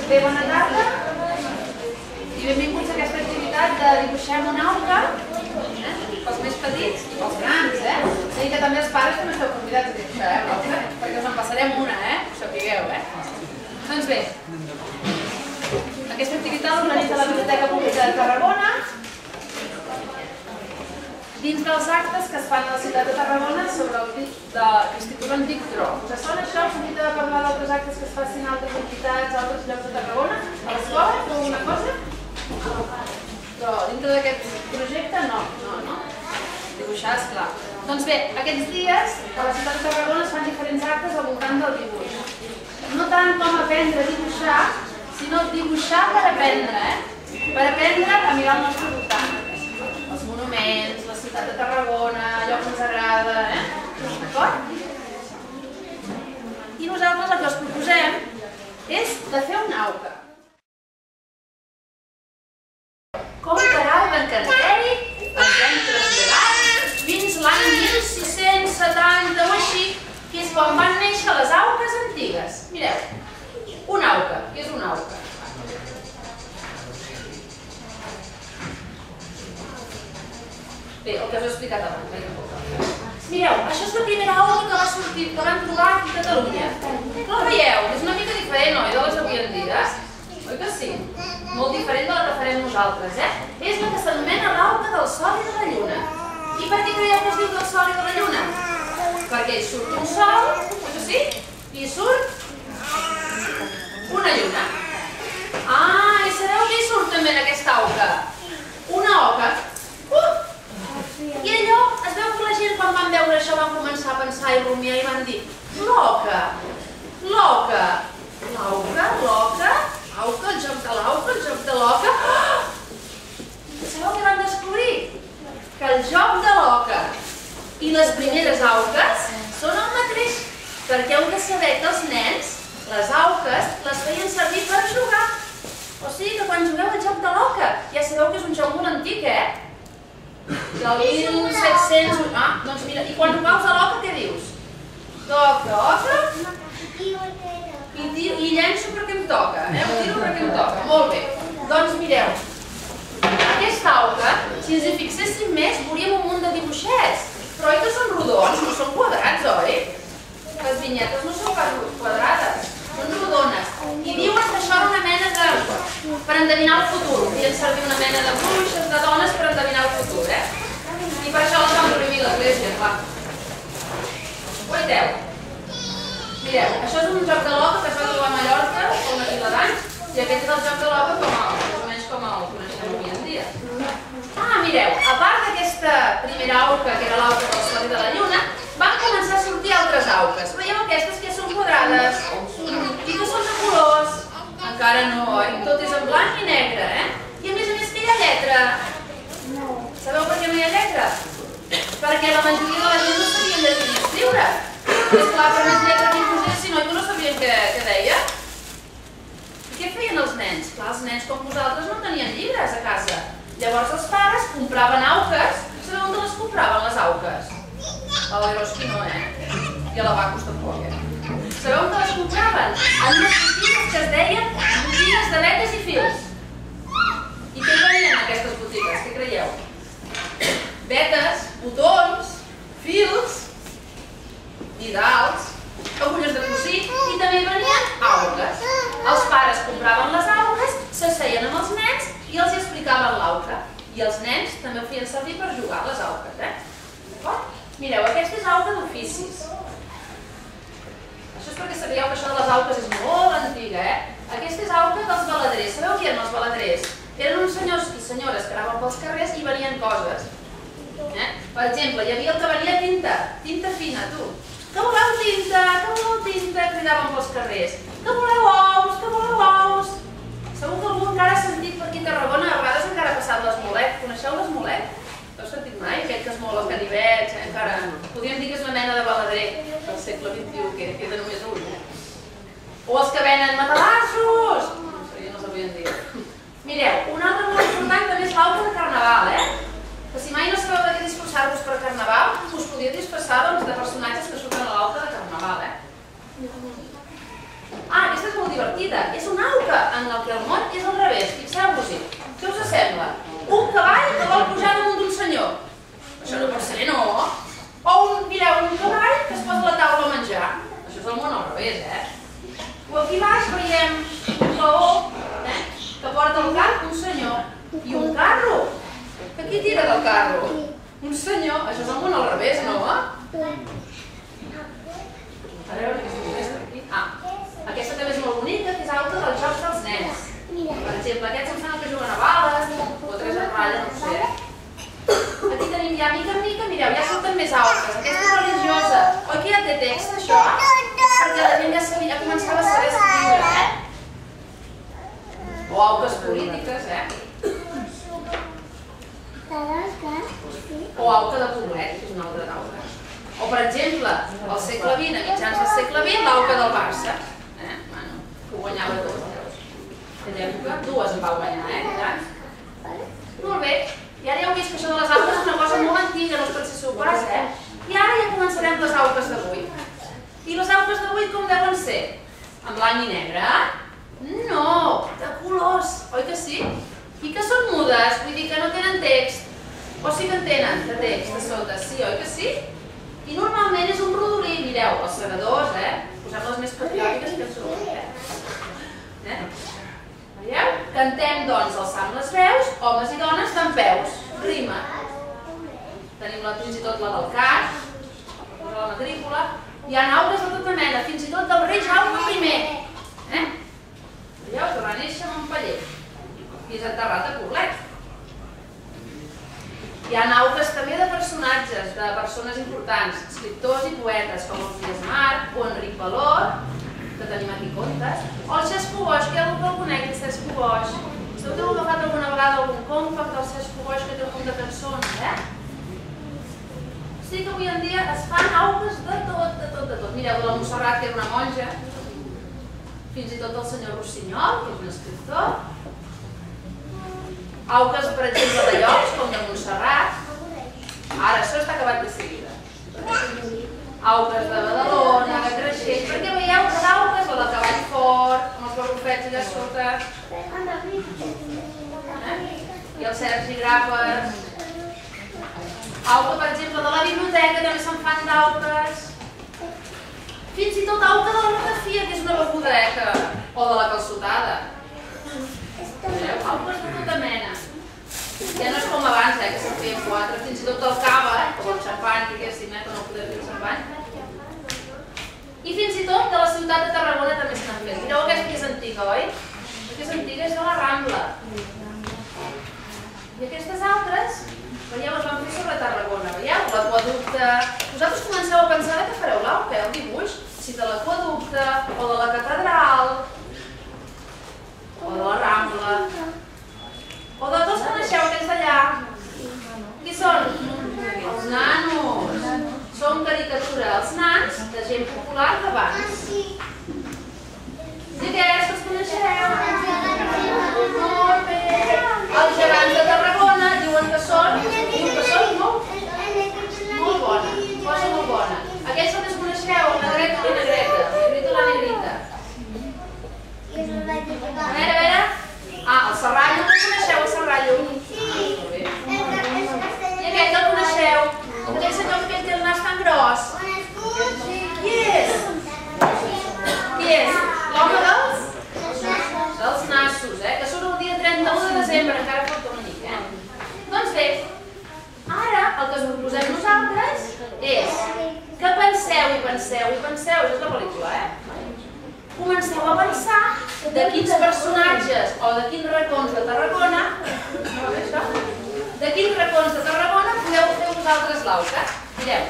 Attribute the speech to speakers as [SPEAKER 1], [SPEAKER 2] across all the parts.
[SPEAKER 1] Bé, bona tarda i benvinguts a aquesta activitat de Dibuixem una auca, pels més petits i pels grans, I que també els pares també esteu convidats a dibuixar, l'auca, perquè us en passarem una, ho sapigueu, Doncs bé, aquesta activitat l'organitza la Biblioteca Pública de Tarragona dins dels actes que es fan a la ciutat de Tarragona sobre el que es titulen Dic Tro. Us sona això? Us hem de parlar d'altres actes que es facin a altres entitats, a altres llocs de Tarragona? A l'escola? Feu alguna cosa? Però dintre d'aquest projecte no. Dibuixar, esclar. Doncs bé, aquests dies a la ciutat de Tarragona es fan diferents actes al voltant del dibuix. No tant com aprendre a dibuixar, sinó dibuixar per aprendre, Per aprendre a mirar el nostre voltant. Els monuments, la ciutat de Tarragona, allò que ens agrada, D'acord? I nosaltres el que us proposem és de fer una auca. Com per Alba Encanteri ens hem traslladat fins l'any 1670 o així, que és quan van néixer les auques antigues. Mireu, una auca. Què és una auca? Bé, el que us he explicat abans. Mireu, això és la primera auca que va sortir, que van trobar aquí a Catalunya. No la veieu? És una mica diferent, oi, de les avui en dia? Oi que sí? Molt diferent de la que farem nosaltres, És la que s'anomena l'auca del Sol i de la Lluna. I per què creieu que es diu del Sol i de la Lluna? Perquè hi surt un sol, oi que sí? I hi surt una lluna. Ah, i sabeu què hi surt també en aquesta auca? Una oca. I allò, es veu que la gent quan van veure això van començar a pensar i rumiar i van dir l'oca, l'oca, l'auca, el joc de l'auca, el joc de l'oca. Sabeu què van descobrir? Que el joc de l'oca i les primeres auques són el mateix, perquè heu de saber que els nens, les auques, les feien servir per jugar. O sigui que quan jugueu al joc de l'oca, ja sabeu que és un joc molt antic, del 1700... Ah, doncs mira, i quan jugaus a l'oca què dius? Toca, oca... I llenço perquè em toca, ho tiro perquè em toca. Molt bé. Doncs mireu, aquesta auca, si ens hi fixéssim més, veuríem un munt de dibuixets. Però oi que són rodons, no són quadrats, oi? Les vinyetes no són pas quadrades, són rodones. I diuen que això era una mena de... per endevinar el futur. Feien servir una mena de bruixes, de dones per endevinar el futur, I per això les van prohibir l'església, clar. Ho veieu? Mireu, això és un joc de l'oca que es va trobar a Mallorca fa una pila d'anys i aquest és el joc de l'oca més o menys com el coneixem avui en dia. Ah, mireu, a part d'aquesta primera auca, que era l'auca del Sol i de la Lluna, van començar a sortir altres auques. Veieu aquestes que són quadrades i que són de colors. Encara no, oi? Tot és en blanc i negre, I a més que hi ha lletra. Sabeu per què no hi ha lletra? Perquè la majoria de la gent no sabien llegir ni escriure. És clar, per més lletra que hi posessin, oi que no sabien què deia? I què feien els nens? Clar, els nens com vosaltres no tenien llibres a casa. Llavors els pares compraven auques. Sabeu on les compraven, les auques? A l'Eroski no, I a la Bacus tampoc, Sabeu on les compraven? En unes botigues que es deien botigues de vetes i fils. I què venien aquestes botigues? Què creieu? Vetes, botons, fils, didals, agulles de cosir i també venien auques. Els pares compraven les auques, s'asseien amb els nens i els explicaven l'auca. I els nens també ho feien servir per jugar a les auques, D'acord? Mireu, aquesta és auca d'oficis. Això és perquè sabíeu que això de les auques és molt antiga, Aquesta és auca dels baladrers. Sabeu qui eren els baladrers? Eren uns senyors i senyores que anaven pels carrers i venien coses. Per exemple, hi havia el que venia tinta, tinta fina, tu. Que voleu tinta? Que voleu tinta? Cridaven pels carrers. Que voleu ous? Que voleu ous? Segur que algú encara ha sentit per aquí a Tarragona, a vegades encara ha passat l'Esmolet. Coneixeu l'Esmolet? Heu sentit mai? Aquest que es mou els ganivets, encara... Podríem dir que és una mena de baladrer del segle XXI, que queda només un. O els que venen matalassos! No els avui en dia. Mireu, un altre molt important també és l'auca de Carnaval, Que si mai no sabeu de què disfressar-vos per Carnaval, us podíeu disfressar de personatges que surten a l'auca de Carnaval, Ah, aquesta és molt divertida. És una auca en del carro? Un senyor, això és el món al revés, no? A veure, aquesta també és molt bonica, que és auca dels jocs dels nens. Per exemple, aquests em sembla que juguen a bales, o a tres en ratlla, no sé. Aquí tenim ja, mica en mica, mireu, ja surten més auques. Aquesta és religiosa. Oi que ja té text, això? Perquè la gent ja començava a saber escriure, O auques polítiques, O auca de poblet, que és una altra auca. O, per exemple, al segle XX, a mitjans del segle XX, l'auca del Barça. Bueno, que ho guanyava tot. Dues en va guanyar, Molt bé. I ara ja heu vist que això de les auques és una cosa molt antiga, no us penseu pas, I ara ja començarem les auques d'avui. I les auques d'avui com deuen ser? En blanc i negre? No, de colors, oi que sí? I que són mudes, vull dir que no tenen text. O sí que en tenen, de text, de sota, sí, oi que sí? I normalment és un rodolí, mireu, els segadors, posem les més patriòtiques que ens trobem, Veieu? Cantem, doncs, alçant les veus, homes i dones dempeus, rima. Tenim fins i tot la del CAC, la matrícula, hi ha auques de tota mena, fins i tot del rei Jaume I. Veieu que va néixer a Montpeller i és enterrat a Poblet. Hi ha auques també de personatges, de persones importants, escriptors i poetes, com el Fies Marc o Enric Valor, que tenim aquí contes, o el Xesco Boix, que hi ha algú que el conec, el Xesco Boix. Sabeu que heu agafat alguna vegada algun compact del Xesco Boix que té un punt de cançons, Sí que avui en dia es fan auques de tot. Mireu, de la Montserrat, que era una monja, fins i tot del senyor Rossinyol, que és un escriptor, auques, per exemple, de llocs, com de Montserrat. Ara, això està acabat de seguida. Auques de Badalona, de Creixell, perquè veieu les auques, la de Cavall Fort, amb els barrufets allà sota, i el Sergi Grapes. Auca, per exemple, de la biblioteca, també se'n fan d'auques. Fins i tot auca de la ratafia, que és una beguda, o de la calçotada. Auques de tota mena. Ja no és com abans, que se'n feien 4, fins i tot del cava, o el xampany, diguéssim, que no podem fer el xampany. I fins i tot de la ciutat de Tarragona també se n'han fet. Mireu aquesta que és antiga, oi? Aquesta que és antiga és de la Rambla. I aquestes altres, veieu, es van fer sobre Tarragona, veieu? L'aqüeducte. Vosaltres comenceu a pensar que fareu l'auca, el dibuix, si de l'aqüeducte, o de la catedral, o de la Rambla, o de tots que coneixeu aquells d'allà. Qui són? Els nanos. Són caricatura, els nans de gent popular d'abans. I aquests els coneixeu? Molt bé. Els gegants de Tarragona diuen que són molt bona, cosa molt bona. Aquells els coneixeu, el negreta i la negreta, el negrita i la negrita. A veure. El serrallo, no coneixeu el serrallo? I aquest el coneixeu? Aquell senyor que té el nas tan gros. Qui és? L'home dels nassos, que surt el dia 31 de desembre, encara falta una mica. Doncs bé, ara el que us proposem nosaltres és que penseu, això és la pel·lícula, comenceu a pensar de quins personatges o de quins racons de Tarragona podeu fer vosaltres l'auca. Mireu,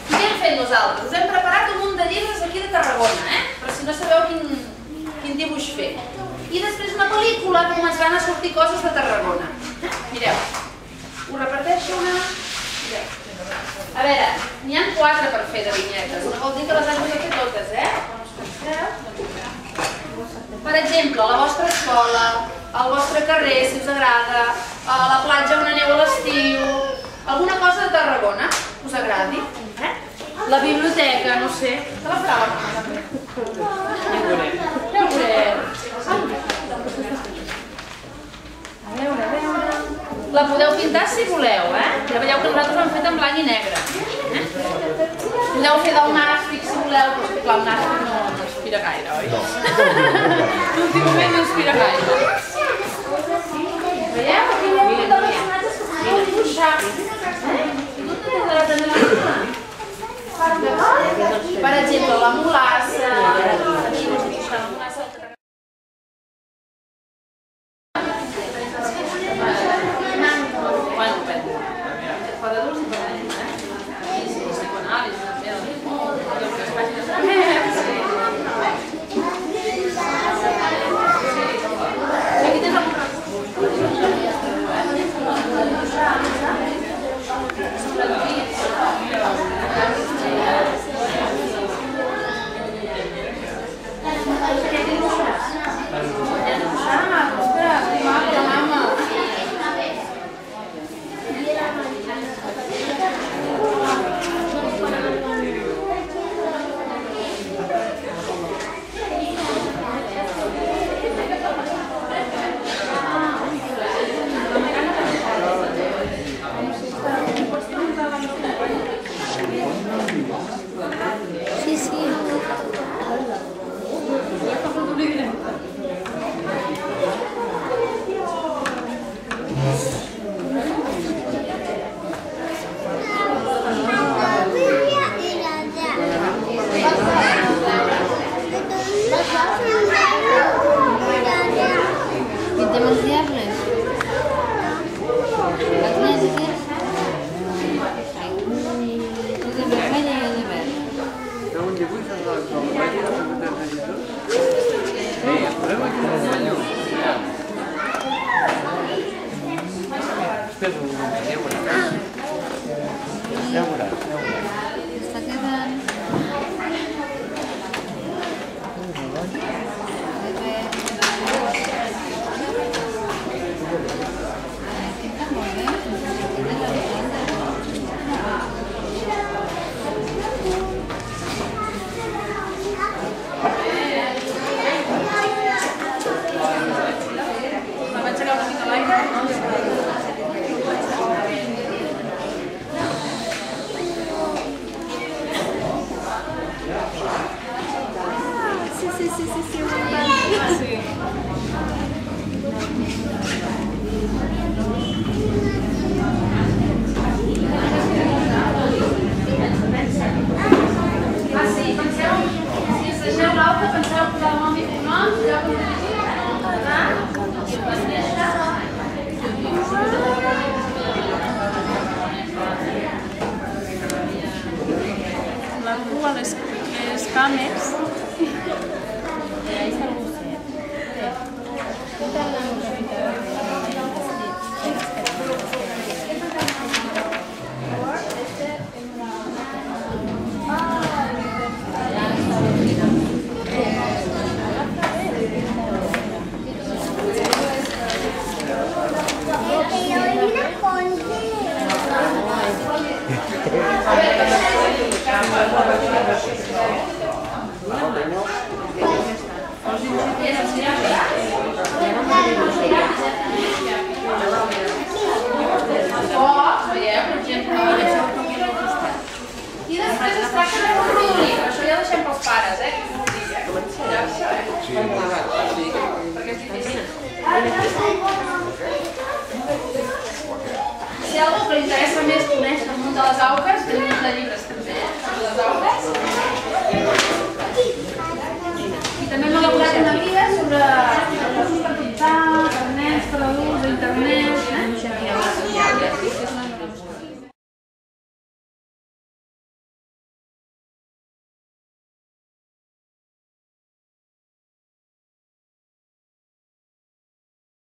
[SPEAKER 1] què hem fet nosaltres? Us hem preparat un munt de llibres aquí de Tarragona, per si no sabeu quin dibuix fer. I després una pel·lícula que començaran a sortir coses de Tarragona. Mireu, ho reparteixo una... A veure, n'hi ha 4 per fer de vinyetes, no vol dir que les hagin de fer totes, Per exemple, la vostra escola, el vostre carrer, si us agrada, a la platja on aneu a l'estiu, alguna cosa de Tarragona, us agradi? La biblioteca, no sé, què la farà la mama? Ja ho veurem. A veure. La podeu pintar si voleu, Ja veieu que nosaltres ho hem fet en blanc i negre. Podeu fer del nàstic si voleu, però clar, el nàstic no inspira gaire, oi? Últimament no inspira gaire. Veieu? Aquí hi ha un dels personatges
[SPEAKER 2] Però ja veuràs. Ja veuràs.
[SPEAKER 3] Està quedant...
[SPEAKER 4] La cua, les cames.
[SPEAKER 1] I després es tracta de reproduir, però això ja ho deixem pels pares, ja ho sabem. Perquè és difícil. Si hi ha algú que li interessa més conèixer el món de les auques,